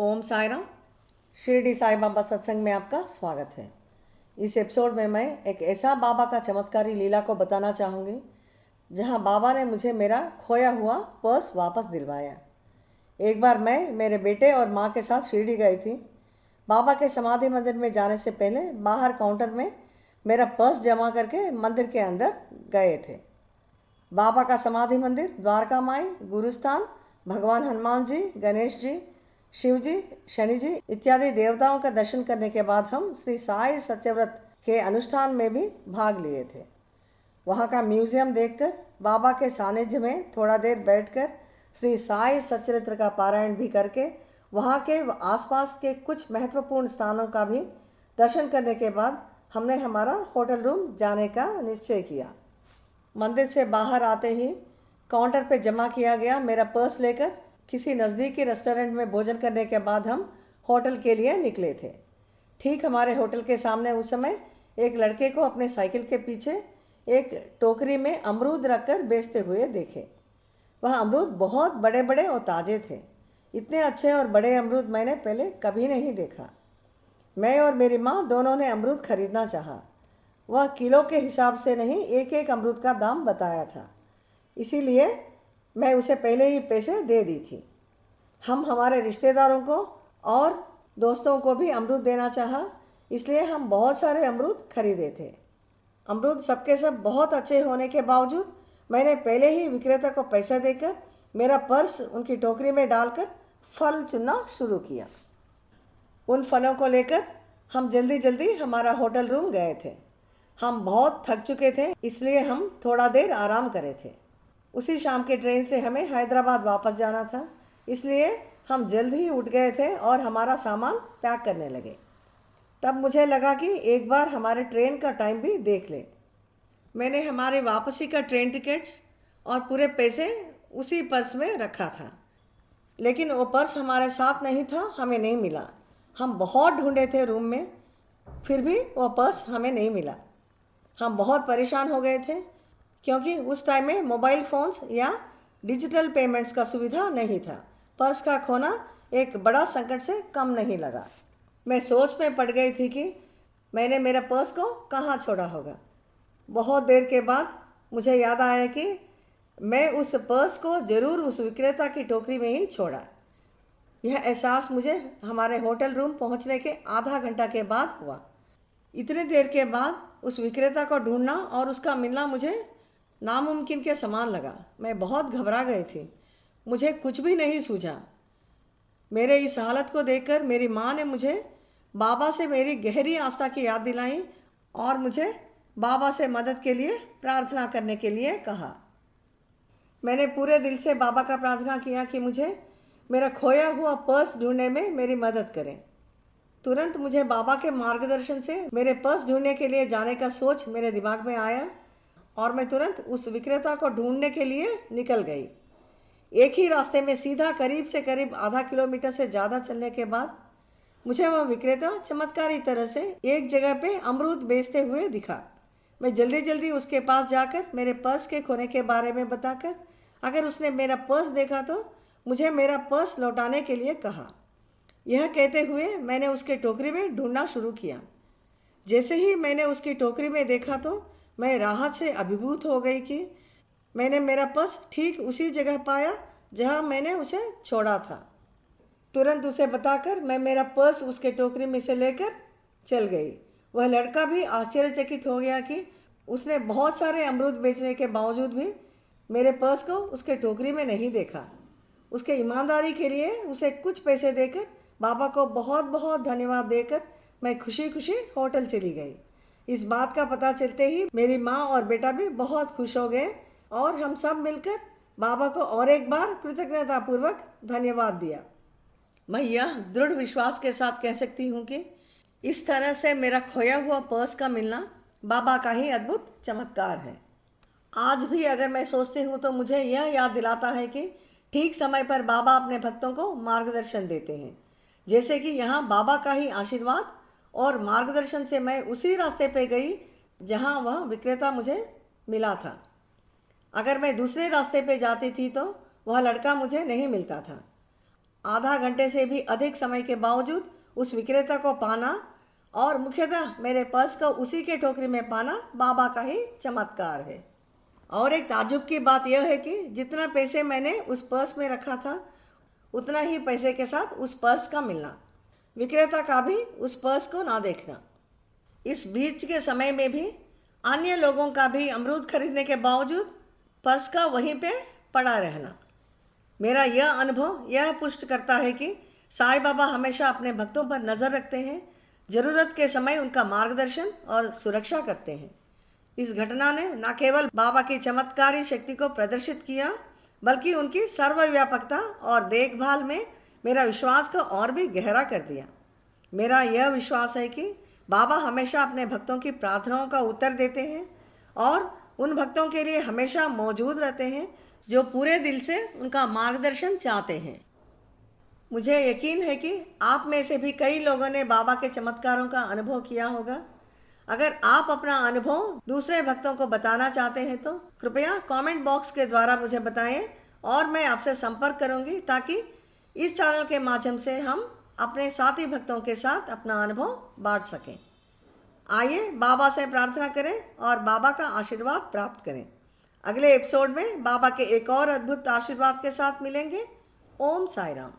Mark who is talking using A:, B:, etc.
A: ओम साई राम। शिरडी साई बाबा सत्संग में आपका स्वागत है। इस एपिसोड में मैं एक ऐसा बाबा का चमत्कारी लीला को बताना चाहूँगी जहाँ बाबा ने मुझे मेरा खोया हुआ पर्स वापस दिलवाया। एक बार मैं मेरे बेटे और माँ के साथ शिरडी गई थी। बाबा के समाधि मंदिर में जाने से पहले बाहर काउंटर में मेरा पर्स जमा करके मंदिर के अंदर गए थे। बाबा का समाधि मंदिर, द्वारका माई, गुरुस्थान, भगवान हनुमान जी, गणेश जी, शिव जी, शनि जी इत्यादि देवताओं का दर्शन करने के बाद हम श्री साई सत्यव्रत के अनुष्ठान में भी भाग लिए थे। वहाँ का म्यूजियम देखकर, बाबा के सानिध्य में थोड़ा देर बैठकर श्री साई सच्चरित्र का पारायण भी करके वहाँ के आसपास के कुछ महत्वपूर्ण स्थानों का भी दर्शन करने के बाद हमने हमारा होटल रूम जाने का निश्चय किया। मंदिर से बाहर आते ही काउंटर पर जमा किया गया मेरा पर्स लेकर किसी नज़दीकी रेस्टोरेंट में भोजन करने के बाद हम होटल के लिए निकले थे। ठीक हमारे होटल के सामने उस समय एक लड़के को अपने साइकिल के पीछे एक टोकरी में अमरूद रखकर बेचते हुए देखे। वह अमरूद बहुत बड़े बड़े और ताज़े थे। इतने अच्छे और बड़े अमरूद मैंने पहले कभी नहीं देखा। मैं और मेरी माँ दोनों ने अमरूद खरीदना चाहा। वह किलो के हिसाब से नहीं, एक एक अमरूद का दाम बताया था, इसीलिए मैं उसे पहले ही पैसे दे दी थी। हम हमारे रिश्तेदारों को और दोस्तों को भी अमरूद देना चाहा, इसलिए हम बहुत सारे अमरूद खरीदे थे। अमरूद सबके सब बहुत अच्छे होने के बावजूद मैंने पहले ही विक्रेता को पैसा देकर मेरा पर्स उनकी टोकरी में डालकर फल चुनना शुरू किया। उन फलों को लेकर हम जल्दी जल्दी हमारा होटल रूम गए थे। हम बहुत थक चुके थे, इसलिए हम थोड़ा देर आराम करे थे। उसी शाम के ट्रेन से हमें हैदराबाद वापस जाना था, इसलिए हम जल्द ही उठ गए थे और हमारा सामान पैक करने लगे। तब मुझे लगा कि एक बार हमारे ट्रेन का टाइम भी देख ले। मैंने हमारे वापसी का ट्रेन टिकट्स और पूरे पैसे उसी पर्स में रखा था, लेकिन वो पर्स हमारे साथ नहीं था, हमें नहीं मिला। हम बहुत ढूंढे थे रूम में, फिर भी वो पर्स हमें नहीं मिला। हम बहुत परेशान हो गए थे क्योंकि उस टाइम में मोबाइल फ़ोन्स या डिजिटल पेमेंट्स का सुविधा नहीं था। पर्स का खोना एक बड़ा संकट से कम नहीं लगा। मैं सोच में पड़ गई थी कि मैंने मेरा पर्स को कहाँ छोड़ा होगा। बहुत देर के बाद मुझे याद आया कि मैं उस पर्स को ज़रूर उस विक्रेता की टोकरी में ही छोड़ा। यह एहसास मुझे हमारे होटल रूम पहुँचने के आधा घंटा के बाद हुआ। इतनी देर के बाद उस विक्रेता को ढूंढना और उसका मिलना मुझे नामुमकिन के समान लगा। मैं बहुत घबरा गई थी, मुझे कुछ भी नहीं सूझा। मेरे इस हालत को देखकर मेरी माँ ने मुझे बाबा से मेरी गहरी आस्था की याद दिलाई और मुझे बाबा से मदद के लिए प्रार्थना करने के लिए कहा। मैंने पूरे दिल से बाबा का प्रार्थना किया कि मुझे मेरा खोया हुआ पर्स ढूंढने में मेरी मदद करें। तुरंत मुझे बाबा के मार्गदर्शन से मेरे पर्स ढूंढने के लिए जाने का सोच मेरे दिमाग में आया और मैं तुरंत उस विक्रेता को ढूंढने के लिए निकल गई। एक ही रास्ते में सीधा करीब से करीब आधा किलोमीटर से ज़्यादा चलने के बाद मुझे वह विक्रेता चमत्कारी तरह से एक जगह पे अमरूद बेचते हुए दिखा। मैं जल्दी जल्दी उसके पास जाकर मेरे पर्स के खोने के बारे में बताकर अगर उसने मेरा पर्स देखा तो मुझे मेरा पर्स लौटाने के लिए कहा। यह कहते हुए मैंने उसके टोकरी में ढूंढना शुरू किया। जैसे ही मैंने उसकी टोकरी में देखा तो मैं राहत से अभिभूत हो गई कि मैंने मेरा पर्स ठीक उसी जगह पाया जहां मैंने उसे छोड़ा था। तुरंत उसे बताकर मैं मेरा पर्स उसके टोकरी में से लेकर चल गई। वह लड़का भी आश्चर्यचकित हो गया कि उसने बहुत सारे अमरूद बेचने के बावजूद भी मेरे पर्स को उसके टोकरी में नहीं देखा। उसके ईमानदारी के लिए उसे कुछ पैसे देकर बाबा को बहुत बहुत धन्यवाद देकर मैं खुशी खुशी होटल चली गई। इस बात का पता चलते ही मेरी माँ और बेटा भी बहुत खुश हो गए और हम सब मिलकर बाबा को और एक बार कृतज्ञतापूर्वक धन्यवाद दिया। मैं यह दृढ़ विश्वास के साथ कह सकती हूँ कि इस तरह से मेरा खोया हुआ पर्स का मिलना बाबा का ही अद्भुत चमत्कार है। आज भी अगर मैं सोचती हूँ तो मुझे यह याद दिलाता है कि ठीक समय पर बाबा अपने भक्तों को मार्गदर्शन देते हैं। जैसे कि यहाँ बाबा का ही आशीर्वाद और मार्गदर्शन से मैं उसी रास्ते पे गई जहाँ वह विक्रेता मुझे मिला था। अगर मैं दूसरे रास्ते पे जाती थी तो वह लड़का मुझे नहीं मिलता था। आधा घंटे से भी अधिक समय के बावजूद उस विक्रेता को पाना और मुख्यतः मेरे पर्स को उसी के टोकरी में पाना बाबा का ही चमत्कार है। और एक ताज्जुब की बात यह है कि जितना पैसे मैंने उस पर्स में रखा था उतना ही पैसे के साथ उस पर्स का मिलना, विक्रेता का भी उस पर्स को ना देखना। इस बीच के समय में भी अन्य लोगों का भी अमरूद खरीदने के बावजूद पर्स का वहीं पे पड़ा रहना। मेरा यह अनुभव यह पुष्ट करता है कि साईं बाबा हमेशा अपने भक्तों पर नज़र रखते हैं, ज़रूरत के समय उनका मार्गदर्शन और सुरक्षा करते हैं। इस घटना ने न केवल बाबा की चमत्कारी शक्ति को प्रदर्शित किया, बल्कि उनकी सर्वव्यापकता और देखभाल में मेरा विश्वास को और भी गहरा कर दिया। मेरा यह विश्वास है कि बाबा हमेशा अपने भक्तों की प्रार्थनाओं का उत्तर देते हैं और उन भक्तों के लिए हमेशा मौजूद रहते हैं जो पूरे दिल से उनका मार्गदर्शन चाहते हैं। मुझे यकीन है कि आप में से भी कई लोगों ने बाबा के चमत्कारों का अनुभव किया होगा। अगर आप अपना अनुभव दूसरे भक्तों को बताना चाहते हैं तो कृपया कमेंट बॉक्स के द्वारा मुझे बताएं और मैं आपसे संपर्क करूंगी, ताकि इस चैनल के माध्यम से हम अपने साथी भक्तों के साथ अपना अनुभव बांट सकें। आइए बाबा से प्रार्थना करें और बाबा का आशीर्वाद प्राप्त करें। अगले एपिसोड में बाबा के एक और अद्भुत आशीर्वाद के साथ मिलेंगे। ओम साई राम।